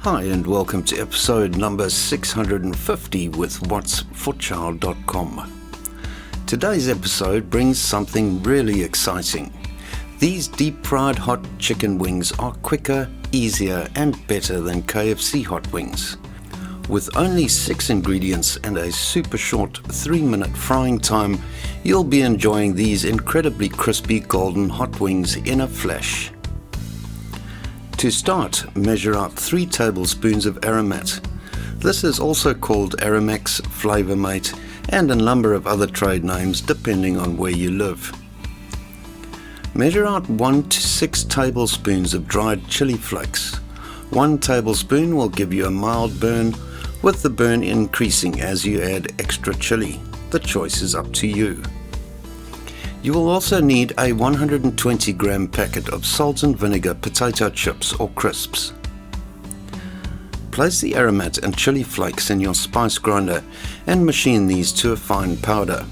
Hi and welcome to episode number 650 with whatsforchild.com. Today's episode brings something really exciting. These deep-fried hot chicken wings are quicker, easier and better than KFC hot wings. With only 6 ingredients and a super short 3-minute frying time, you'll be enjoying these incredibly crispy golden hot wings in a flash. To start, measure out 3 tablespoons of Aromat. This is also called Aromex, Flavormate and a number of other trade names depending on where you live. Measure out 1 to 6 tablespoons of dried chili flakes. 1 tablespoon will give you a mild burn, with the burn increasing as you add extra chili. The choice is up to you. You will also need a 120 gram packet of salt and vinegar potato chips or crisps. Place the Aromat and chili flakes in your spice grinder and machine these to a fine powder.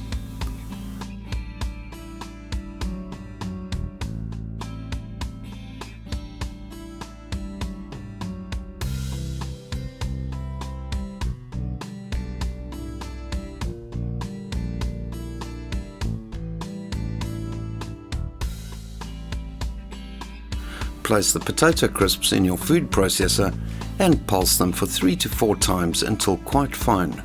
Place the potato crisps in your food processor and pulse them for 3 to 4 times until quite fine.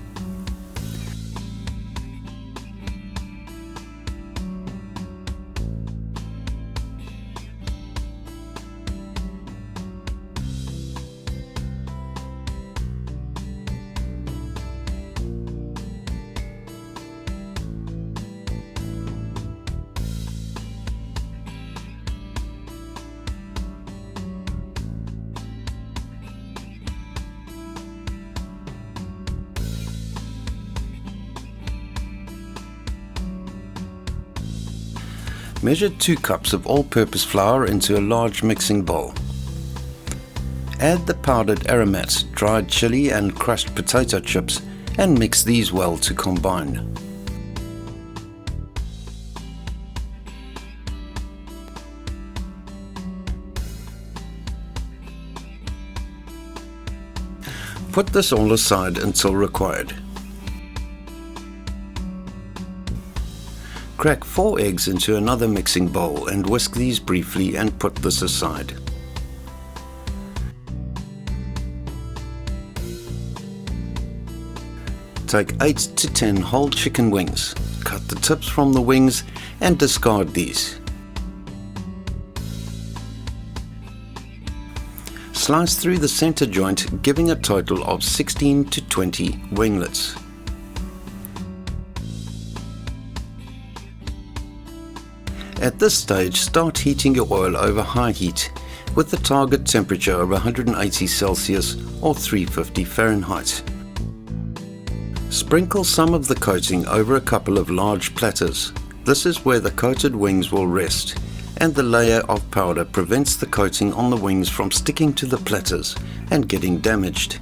Measure 2 cups of all-purpose flour into a large mixing bowl. Add the powdered Aromat, dried chili and crushed potato chips and mix these well to combine. Put this all aside until required. Crack 4 eggs into another mixing bowl and whisk these briefly and put this aside. Take 8 to 10 whole chicken wings. Cut the tips from the wings and discard these. Slice through the center joint, giving a total of 16 to 20 winglets. At this stage, start heating your oil over high heat with the target temperature of 180 Celsius or 350 Fahrenheit. Sprinkle some of the coating over a couple of large platters. This is where the coated wings will rest, and the layer of powder prevents the coating on the wings from sticking to the platters and getting damaged.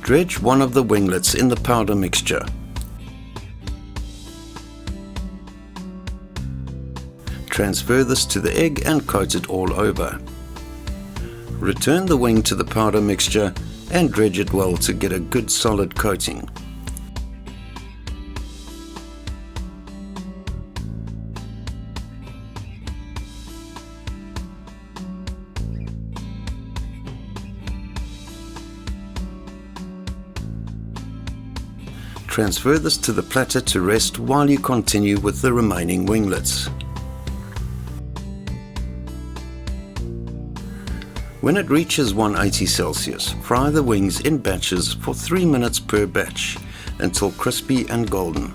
Dredge one of the winglets in the powder mixture. Transfer this to the egg and coat it all over. Return the wing to the powder mixture and dredge it well to get a good solid coating. Transfer this to the platter to rest while you continue with the remaining winglets. When it reaches 180 Celsius, fry the wings in batches for 3 minutes per batch until crispy and golden.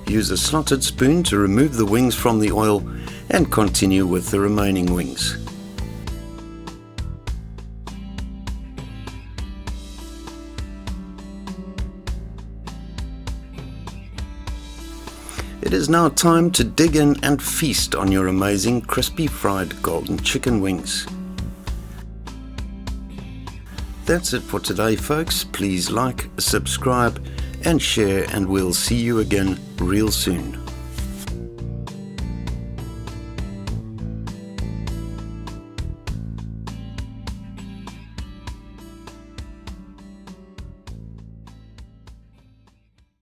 Use a slotted spoon to remove the wings from the oil and continue with the remaining wings. It is now time to dig in and feast on your amazing crispy fried golden chicken wings. That's it for today, folks. Please like, subscribe, and share, and we'll see you again real soon.